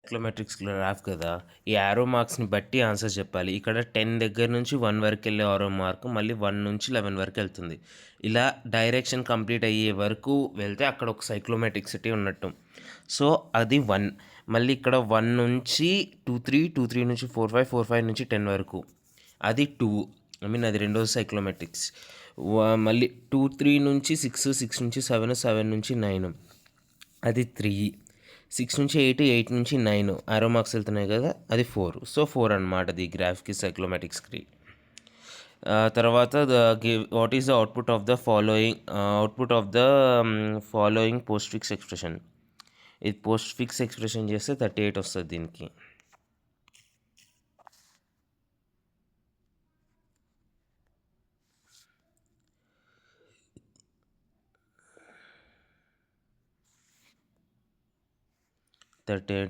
సైక్లోమెట్రిక్స్ graph కదా, ఈ arrow మార్క్స్ని బట్టి ఆన్సర్ చెప్పాలి. ఇక్కడ 10 దగ్గర నుంచి 1 వరకు వెళ్ళే ఆరో మార్క్ మళ్ళీ 1 నుంచి 11 వరకు వెళ్తుంది. ఇలా డైరెక్షన్ కంప్లీట్ అయ్యే వరకు వెళ్తే అక్కడ ఒక సైక్లోమెట్రిక్సిటీ ఉన్నట్టు. సో అది 1. మళ్ళీ ఇక్కడ 1 నుంచి 2 3, 2 3 నుంచి 4 5, 4 5 నుంచి 10 వరకు అది 2. అది రెండో సైక్లోమెట్రిక్స్. మళ్ళీ 2 3 నుంచి 6, 6 నుంచి 7, 7 నుంచి 9 అది 3. 6 నుంచి 8, 8 నుంచి 9 ఆరో మార్క్స్ వెళ్తున్నాయి కదా, అది 4. సో 4 అనమాట ది గ్రాఫ్కి సైక్లోమెట్రిక్స్కి. తర్వాత what is the output of the following postfix expression. ఇది పోస్ట్ ఫిక్స్ ఎక్స్ప్రెషన్ చేస్తే 38 వస్తుంది దీనికి.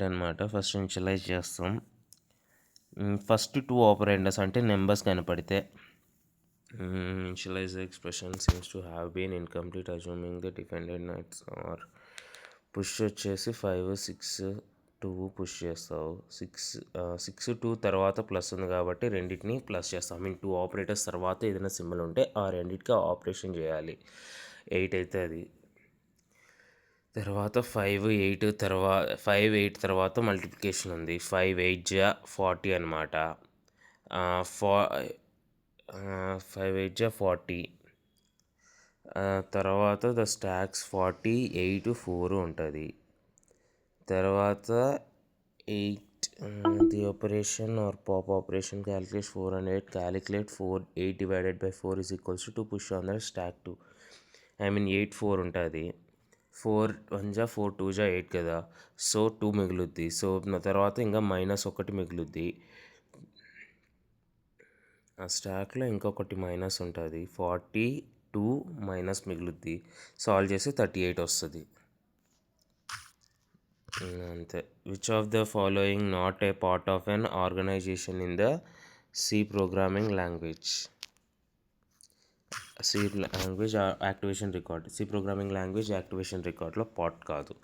అనమాట. ఫస్ట్ ఇనిషియలైజ్ చేస్తాం. ఫస్ట్ 2 ఆపరేండర్స్ అంటే నెంబర్స్ కనపడితే initialize expression seems to have been incomplete assuming the dependent nuts are push వచ్చేసి 5 6 2 push చేస్తావు. 6 2 తర్వాత ప్లస్ ఉంది కాబట్టి రెండింటిని ప్లస్ చేస్తాం. 2 ఆపరేటర్స్ తర్వాత ఏదైనా సింబల్ ఉంటే ఆ రెండింటికి ఆపరేషన్ చేయాలి. 8 అయితే అది. తర్వాత 5 8 తర్వాత మల్టిప్లికేషన్ ఉంది. 5 8 40 అనమాట. 5 8 40. తర్వాత ద స్టాక్స్ 40 8 4 ఉంటుంది. తర్వాత 8 the operation or pop operation calculate 4 and 8. Calculate 4 8 divided by 4 is equals to push on the stack 2. 8 4 ఉంటుంది. 4 1 4 2 8 కదా, సో 2 మిగులుద్ది. సో తర్వాత ఇంకా -1 మిగులుద్ది. ఆ స్టాక్లో ఇంకొకటి మైనస్ ఉంటుంది. 42 మైనస్ మిగులుద్ది. సాల్వ్ చేసి 38 వస్తుంది. అంతే. Which of the following not a part of an organisation in the C programming language. C language activation record. C programming language activation రికార్డ్లో పార్ట్ కాదు.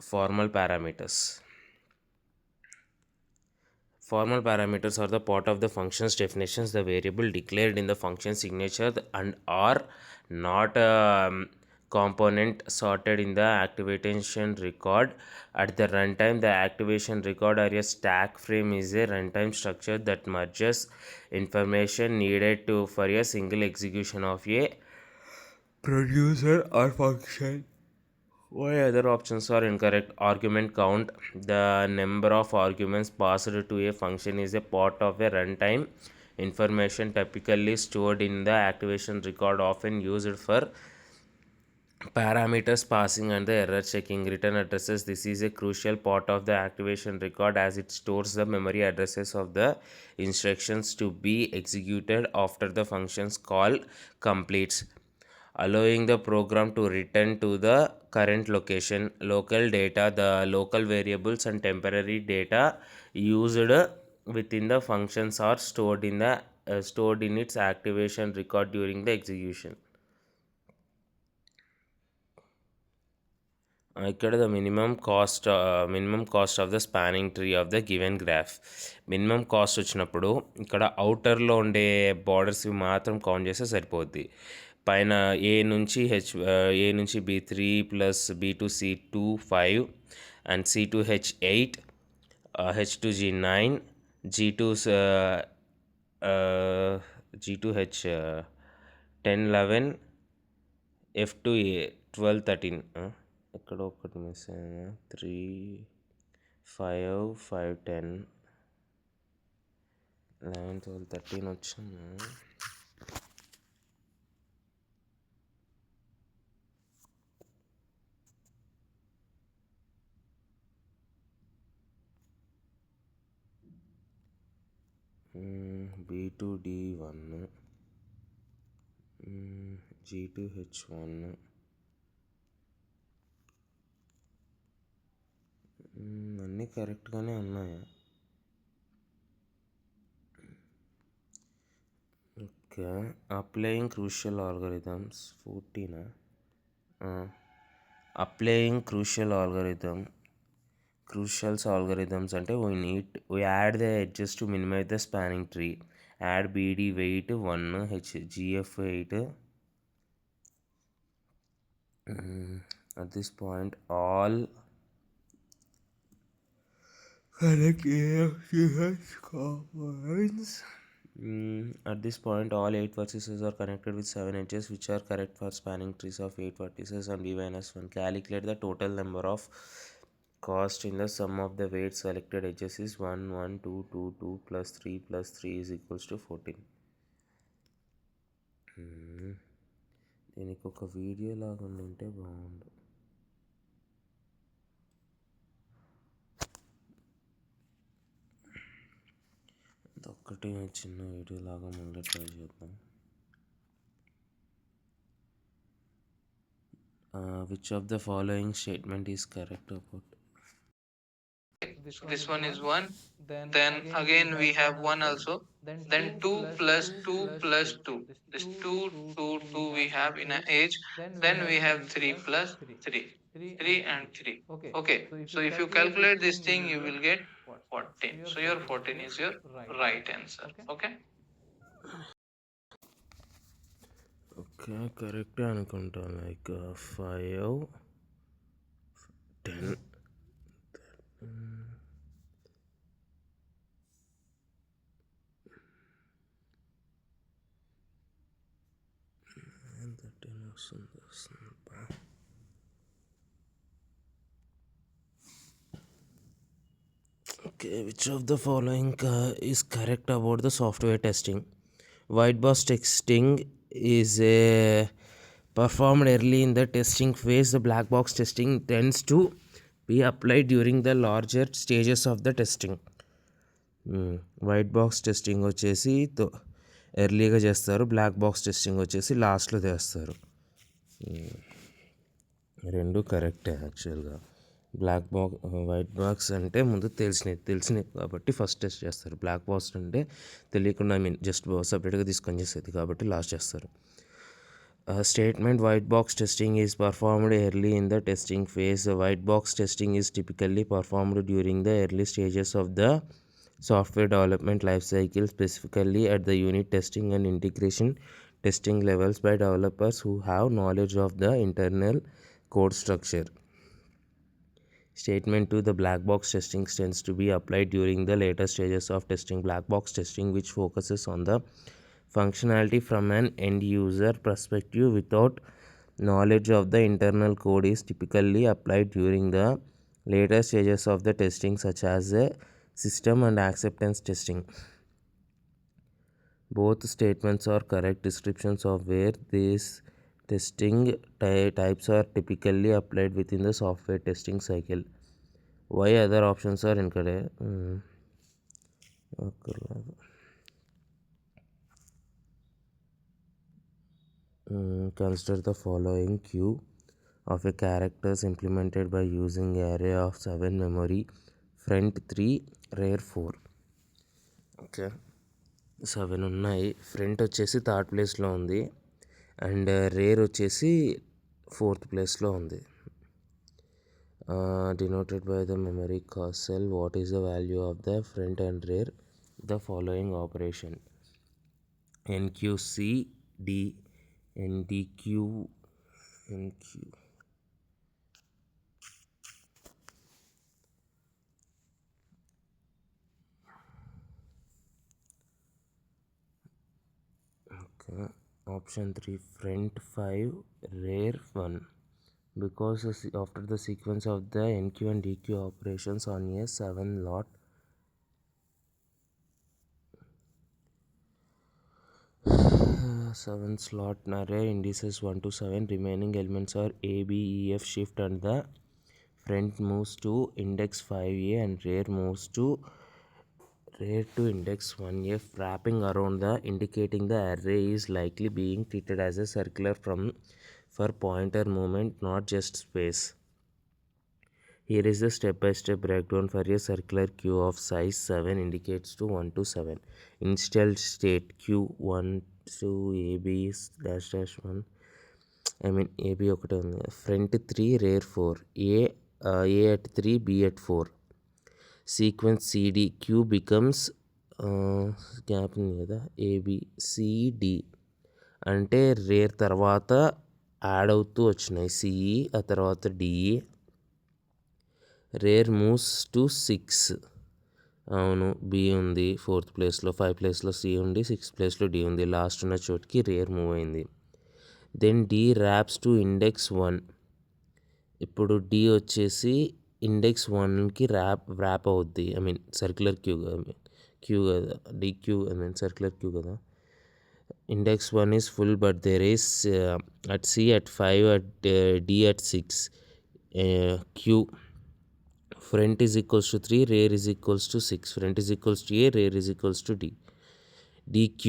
Formal parameters. Formal parameters are the part of the function's definitions, the variable declared in the function signature and are not component sorted in the activation record. At the runtime, the activation record or a stack frame is a runtime structure that merges information needed for a single execution of a producer or function. Why other options are incorrect? Argument count. The number of arguments passed to a function is a part of a runtime information typically stored in the activation record, often used for parameters passing and the error checking. Return addresses. This is a crucial part of the activation record as it stores the memory addresses of the instructions to be executed after the function's call completes, allowing the program to return to the current location. Local data. The local variables and temporary data used within the functions are stored in its activation record during the execution. ఇక్కడ the minimum cost of the spanning tree of the given graph. Minimum cost వచ్చినప్పుడు ఇక్కడ అవుటర్లో ఉండే borders మాత్రం count చేస్తే సరిపోద్ది. పైన ఏ నుంచి B3 plus B2 C2 5 and C2 H8, H2 G9, G2 H 10 11, F2 12 13. ఇక్కడ ఒకటి మిస్ అయ్యా. 3 5 5 10 11 12 13 వచ్చింది. B2 D1, G2 H1, అన్నీ కరెక్ట్గానే ఉన్నాయా? Okay. Applying crucial algorithms 14. Applying crucial algorithm Crucial algorithms ante we add the edges to minimize the spanning tree. Add BD weight 1, GF weight. At this point all connect AFCS components. At this point, all 8 vertices are connected with 7 edges, which are correct for spanning trees of 8 vertices and b minus 1. Calculate the total number of cost in the sum of the weight selected edges is 1, 1, 2, 2, 2 plus 3 plus 3 is equals to 14. దీనికి ఒక video లాగా ఉంటే బాగుండు. ఒక్కటి చిన్న video లాగా ముందు try చేద్దాం. Which of the following statement is correct about? This one is 1. Then again we have 1 also. Then 2 plus 2 plus 2. This 2, 2, 2 we have in an age. Then we have 3 plus 3. 3 and 3. Okay. So if you calculate this thing, you will get 14. So your 14 is your right answer. Okay. Okay, correct అనుకుంటా. Like 5, 10. Okay, which of the following is correct about the software testing? White box testing is performed early in the testing phase. The black box testing tends to be applied during the larger stages of the testing. White box testing వచ్చేసి ఎర్లీగా చేస్తారు, black box testing వచ్చేసి లాస్ట్లో చేస్తారు. రెండు కరెక్టే యాక్చువల్గా. White box అంటే ముందు తెలిసినవి కాబట్టి ఫస్ట్ టెస్ట్ చేస్తారు. బ్లాక్ బాక్స్ అంటే తెలియకుండా జస్ట్ సపరేట్గా తీసుకొని చేసేది కాబట్టి లాస్ట్ చేస్తారు. Statement white box testing is performed early in the testing phase. White box testing is typically performed during the early stages of the software development lifecycle, specifically at the unit testing and integration testing levels by developers who have knowledge of the internal code structure. Statement 2, the black box testing tends to be applied during the later stages of testing. Black box testing, which focuses on the functionality from an end user perspective without knowledge of the internal code, is typically applied during the later stages of the testing, such as system and acceptance testing. Both statements are correct descriptions of where these testing types are typically applied within the software testing cycle. Why other options are incorrect? Consider the following queue of a characters implemented by using array of 7 memory, front 3, rear 4. Okay, 7 ఉన్నాయి. Front వచ్చేసి third ప్లేస్లో ఉంది and rare వచ్చేసి 4th ప్లేస్లో ఉంది. Denoted by the memory cost cell, what is the value of the front and rear? The following operation: NQCD, NDQ, NQ. Okay. Option 3, front 5, rear 1. Because after the sequence of the NQ and DQ operations on a 7 slot array indices 1 to 7, remaining elements are A, B, E, F, shift, and the front moves to index 5A and rear to index 1F, wrapping around the indicating the array is likely being treated as a circular for pointer movement, not just space. Here is the step-by-step breakdown for a circular queue of size 7 indicates to 1 to 7. Initial state queue 1 to AB -1. AB ఒకటే ఉంది. Front 3, rear 4. A at 3, B at 4. Sequence CD Q becomes gap ఉంది కదా A B C D అంటే rare తర్వాత add అవుతూ వచ్చినాయి CE ఆ తర్వాత డిఈ. Rare moves to 6. అవును బి ఉంది 4th ప్లేస్లో, 5 ప్లేస్లో సి ఉంది, 6th ప్లేస్లో డి ఉంది. లాస్ట్ ఉన్న చోటుకి రేర్ మూవ్ అయింది. Then D wraps to index 1. ఇప్పుడు డి వచ్చేసి ఇండెక్స్ 1కి ర్యాప్ అవుద్ది. ఐ మీన్ సర్క్యులర్ క్యూ కదా dequeue, I mean circular queue కదా. Index 1 is full but there is at C at 5, at D at 6. Q front is equals to 3, rear is equals to 6. Front is equals to A, rear is equals to D. DQ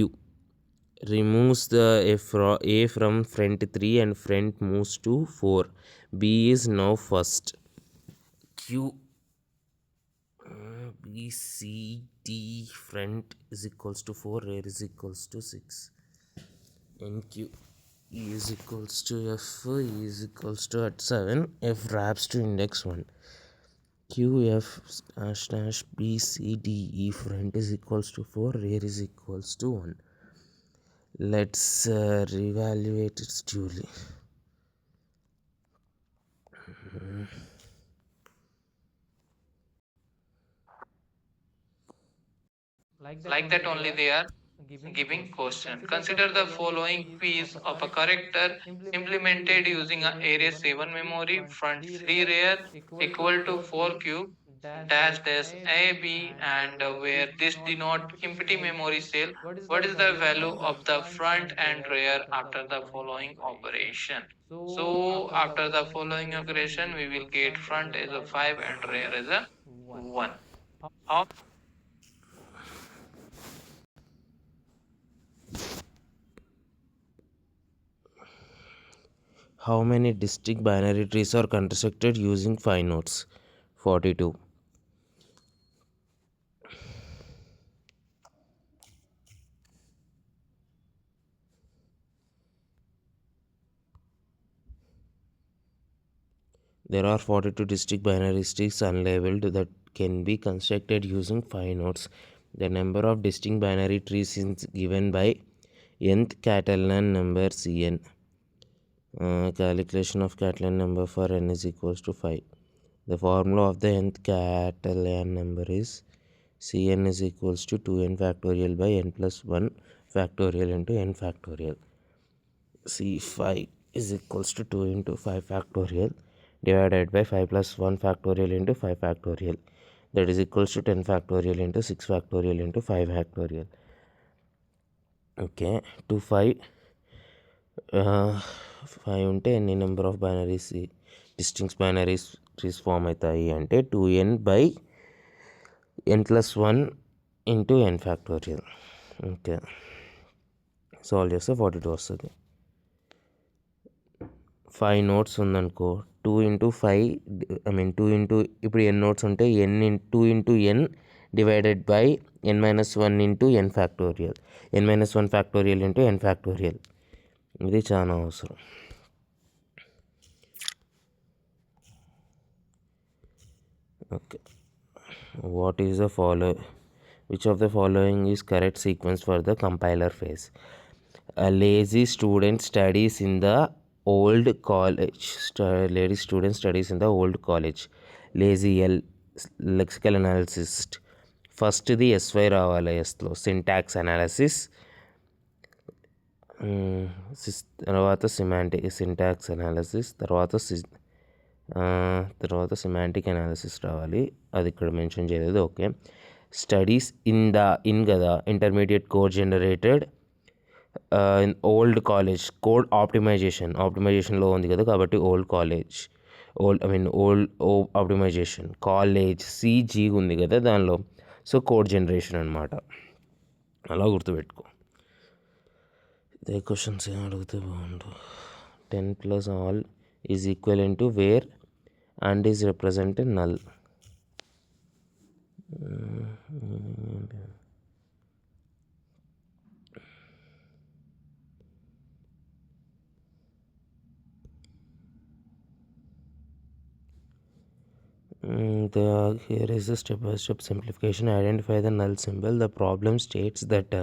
removes the A from front 3 and front moves to 4. B is now first. Q B C D front is equals to 4, rear is equals to 6. NQ E is equals to F, E is equals to at 7, F wraps to index 1. Q F dash B C D E front is equals to 4, rear is equals to 1. Let's reevaluate it duly. Like that only they are giving question. Consider the following piece of a character implemented using a array 7 memory, front 3 rear equal to 4 cube dash dash a b, and where this denote empty memory cell. What is the value of the front and rear after the following operation? So after the following operation we will get front as a 5 and rear as a 1. How How many distinct binary trees are constructed using 5 nodes? 42. There are 42 distinct binary trees unlabeled that can be constructed using 5 nodes. The number of distinct binary trees is given by nth Catalan number Cn. Calculation of Catalan number for n is equals to 5. The formula of the nth Catalan number is Cn is equals to 2n factorial by n plus 1 factorial into n factorial. C5 is equals to 2 into 5 factorial divided by 5 plus 1 factorial into 5 factorial, that is equals to 10 factorial into 6 factorial into 5 factorial. Okay, to 5 ఉంటే ఎన్ని number of binaries distincts binaries trees form అవుతాయి అంటే 2n by n plus 1 into n factorial. Okay, solve చేస్తే 42 వస్తుంది. 5 notes ఉందనుకో, 2 into 5 I mean 2 into ఇప్పుడు n notes ఉంటే two into n divided by n minus 1 into n factorial, n minus 1 factorial into n factorial. ఇది చాలా అవసరం. Okay, what is the which of the following is correct sequence for the compiler phase? A lazy student studies in the old college. Lazy student studies in the old college. Lazy lexical analysis. First the SY రావాలి. ఎస్లో syntax analysis, తర్వాత syntax analysis, తర్వాత semantic analysis రావాలి. అది ఇక్కడ mention చేయలేదు. Okay, studies in కదా intermediate code generated old college code ఆప్టిమైజేషన్లో ఉంది కదా, కాబట్టి ఓల్డ్ ఆప్టిమైజేషన్ కాలేజ్ సిజీ ఉంది కదా దానిలో, సో కోడ్ జనరేషన్ అనమాట. అలా గుర్తుపెట్టుకో. ఇదే క్వశ్చన్స్ ఏం అడిగితే బాగుండు. 10 plus all is equal to where and is represent null. Here is the step-by-step simplification. Identify the null symbol. The problem states that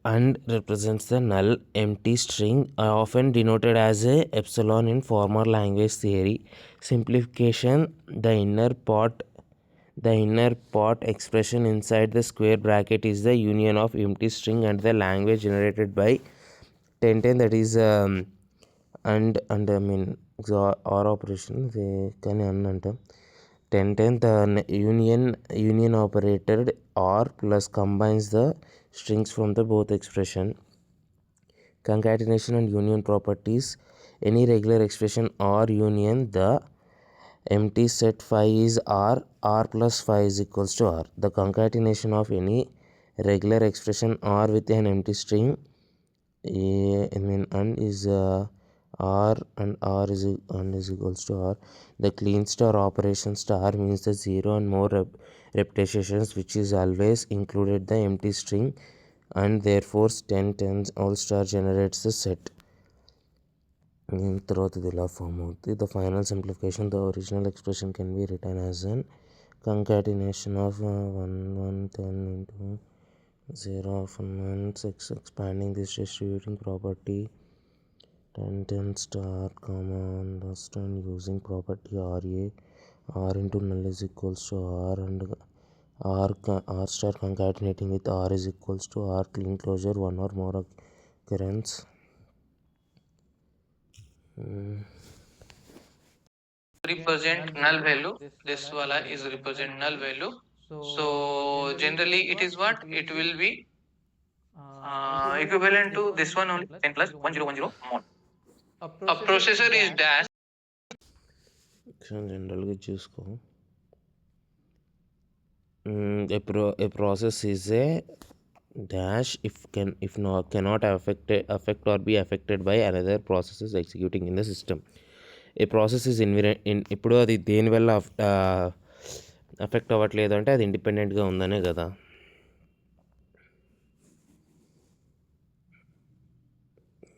and represents the null empty string, often denoted as a epsilon in formal language theory. Simplification: the inner part expression inside the square bracket is the union of empty string and the language generated by 10, that is and I mean or operation కానీ అన్ అంటాం. 10 the union operator or plus combines the strings from the both expression. Concatenation and union properties: any regular expression or union, the empty set phi is r plus phi is equals to r. The concatenation of any regular expression r with an empty string and is r and r is equals to r. The clean star operation star means the zero and more repetitions, which is always included the empty string, and therefore 10 all star generates the set. తర్వాత ఇది ఇలా form అవుతుంది. The final simplification: the original expression can be written as an concatenation of 1 1 10 into 0 of 1 6, expanding this distributing property 10 star comma last and using property RA. R into null is equals to R, and R star concatenating with R is equals to R clean closure, one or more occurrence. Represent null value. This wala is represent null value. So generally it is what? It will be equivalent to this one only, 10 plus 1010 mod. A processor is dash. జనరల్గా చూసుకో. A process is a dash if cannot affect or be affected by another processes executing in the system. A process is ఇప్పుడు అది దేనివల్ల affect అవ్వట్లేదు అంటే అది ఇండిపెండెంట్గా ఉందనే కదా.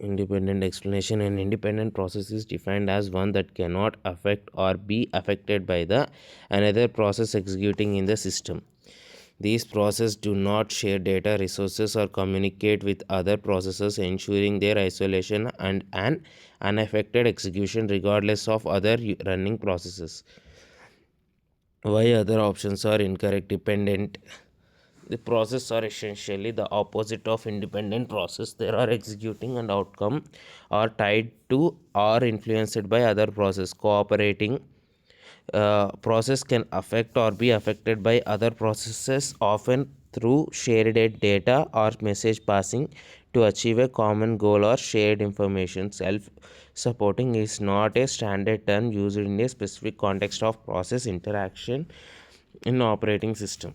Independent explanation: an independent process is defined as one that cannot affect or be affected by the another process executing in the system. These processes do not share data, resources, or communicate with other processes, ensuring their isolation and an unaffected execution regardless of other running processes. Why other options are incorrect? Dependent: the process are essentially the opposite of independent process. They are executing and outcome are tied to or influenced by other process. Cooperating process can affect or be affected by other processes, often through shared data or message passing to achieve a common goal or shared information. Self-supporting is not a standard term used in a specific context of process interaction in operating system.